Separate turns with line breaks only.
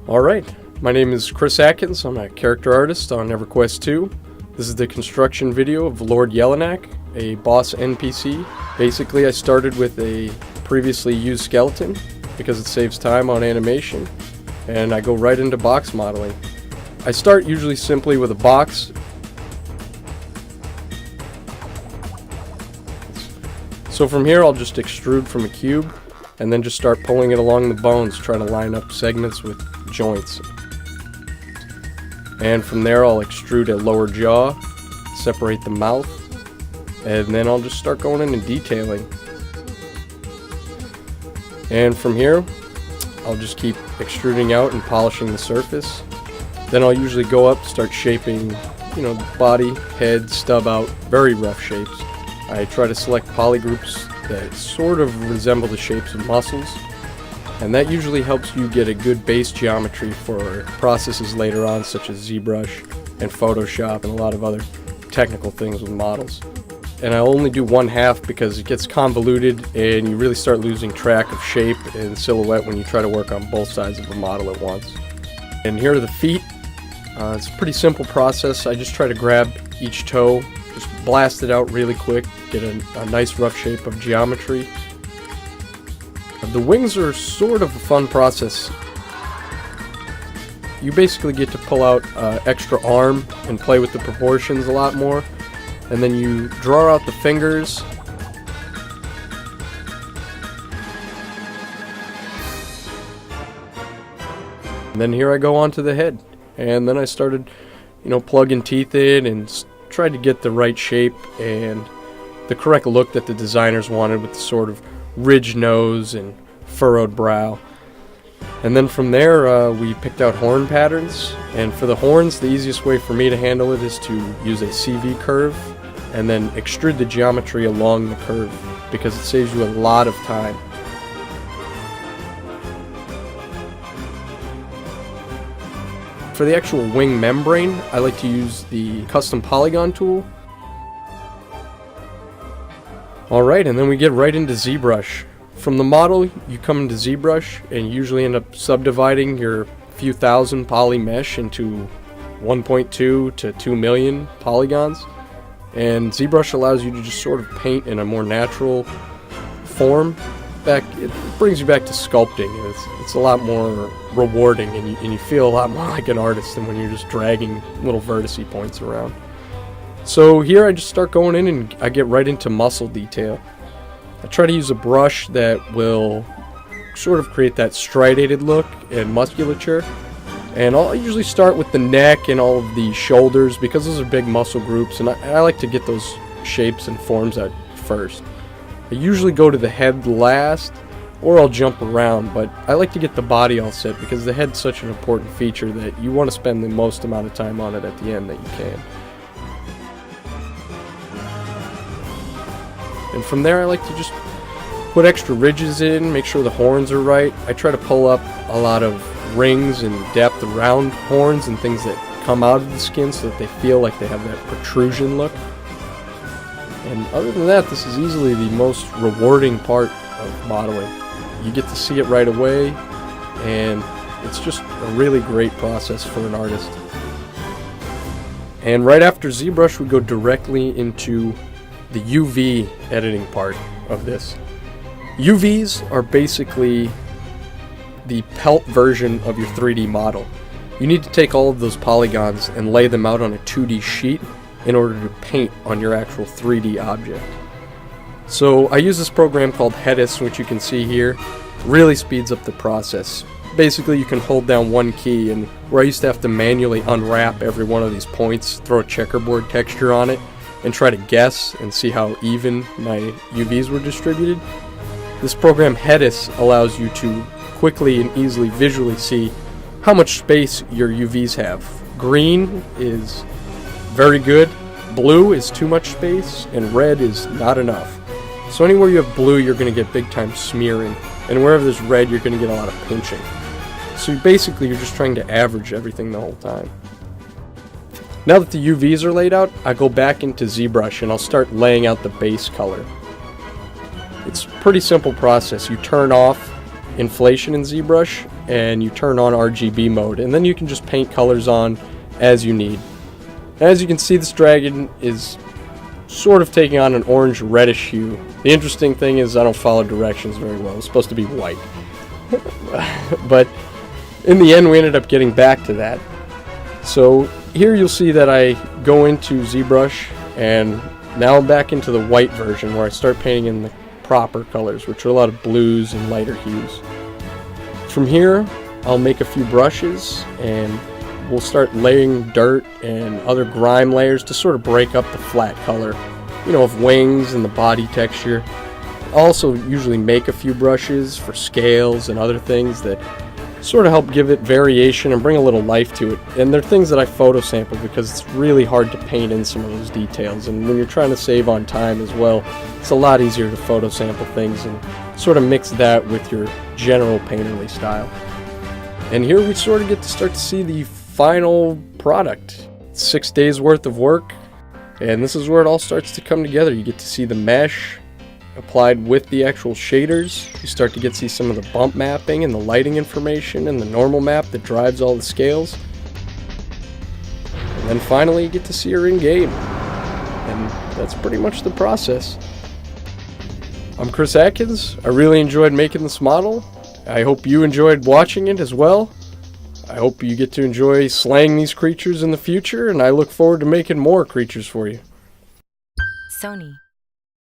Alright, my name is Chris Atkins. I'm a character artist on Everquest 2. This is the construction video of Lord Yelniak, a boss NPC. Basically, I started with a previously used skeleton because it saves time on animation, and I go right into box modeling. I start usually simply with a box. So from here I'll just extrude from a cube and then just start pulling it along the bones, trying to line up segments with joints. And from there I'll extrude a lower jaw, separate the mouth, and then I'll just start going in and detailing. And from here I'll just keep extruding out and polishing the surface. Then I'll usually go up, start shaping, body, head, stub out, very rough shapes. I try to select polygroups that sort of resemble the shapes of muscles, and that usually helps you get a good base geometry for processes later on, such as ZBrush and Photoshop and a lot of other technical things with models. And I only do one half because it gets convoluted and you really start losing track of shape and silhouette when you try to work on both sides of a model at once. And here are the feet. It's a pretty simple process. I just try to grab each toe, just blast it out really quick, get a nice rough shape of geometry. The wings are sort of a fun process. You basically get to pull out extra arm and play with the proportions a lot more, and then you draw out the fingers. And then here I go onto the head, and then I started plugging teeth in and tried to get the right shape and the correct look that the designers wanted, with the sort of ridged nose and furrowed brow. And then from there we picked out horn patterns, and for the horns the easiest way for me to handle it is to use a CV curve and then extrude the geometry along the curve, because it saves you a lot of time. For the actual wing membrane, I like to use the custom polygon tool. Alright, and then we get right into ZBrush. From the model, you come into ZBrush and you usually end up subdividing your few thousand poly mesh into 1.2 to 2 million polygons. And ZBrush allows you to just sort of paint in a more natural form. It brings you back to sculpting. It's a lot more rewarding, and you feel a lot more like an artist than when you're just dragging little vertice points around. So here I just start going in and I get right into muscle detail. I try to use a brush that will sort of create that striated look and musculature. And I'll usually start with the neck and all of the shoulders, because those are big muscle groups, and I like to get those shapes and forms out first. I usually go to the head last, or I'll jump around, but I like to get the body all set because the head's such an important feature that you want to spend the most amount of time on it at the end that you can. And from there I like to just put extra ridges in, make sure the horns are right. I try to pull up a lot of rings and depth around horns and things that come out of the skin so that they feel like they have that protrusion look. And other than that, this is easily the most rewarding part of modeling. You get to see it right away, and it's just a really great process for an artist. And right after ZBrush, we go directly into the UV editing part of this. UVs are basically the pelt version of your 3D model. You need to take all of those polygons and lay them out on a 2D sheet in order to paint on your actual 3D object. So I use this program called Velious, which you can see here. Really speeds up the process. Basically you can hold down one key, and where I used to have to manually unwrap every one of these points, throw a checkerboard texture on it, and try to guess and see how even my UVs were distributed, this program Velious allows you to quickly and easily visually see how much space your UVs have. Green is very good, blue is too much space, and red is not enough. So anywhere you have blue, you're going to get big time smearing, and wherever there's red, you're going to get a lot of pinching. So basically you're just trying to average everything the whole time. Now that the UVs are laid out, I go back into ZBrush and I'll start laying out the base color. It's a pretty simple process. You turn off inflation in ZBrush, and you turn on RGB mode, and then you can just paint colors on as you need. As you can see, this dragon is sort of taking on an orange reddish hue. The interesting thing is I don't follow directions very well. It's supposed to be white. But in the end we ended up getting back to that. So here you'll see that I go into ZBrush, and now I'm back into the white version where I start painting in the proper colors, which are a lot of blues and lighter hues. From here I'll make a few brushes, and we'll start laying dirt and other grime layers to sort of break up the flat color, you know, of wings and the body texture. I'll also usually make a few brushes for scales and other things that sort of help give it variation and bring a little life to it. And they're things that I photo sample because it's really hard to paint in some of those details, and when you're trying to save on time as well, it's a lot easier to photo sample things and sort of mix that with your general painterly style. And here we sort of get to start to see the final product. 6 days worth of work, and this is where it all starts to come together. You get to see the mesh applied with the actual shaders. You start to get to see some of the bump mapping and the lighting information and the normal map that drives all the scales. And then finally you get to see her in game. And that's pretty much the process. I'm Chris Atkins. I really enjoyed making this model. I hope you enjoyed watching it as well. I hope you get to enjoy slaying these creatures in the future, and I look forward to making more creatures for you.
Sony.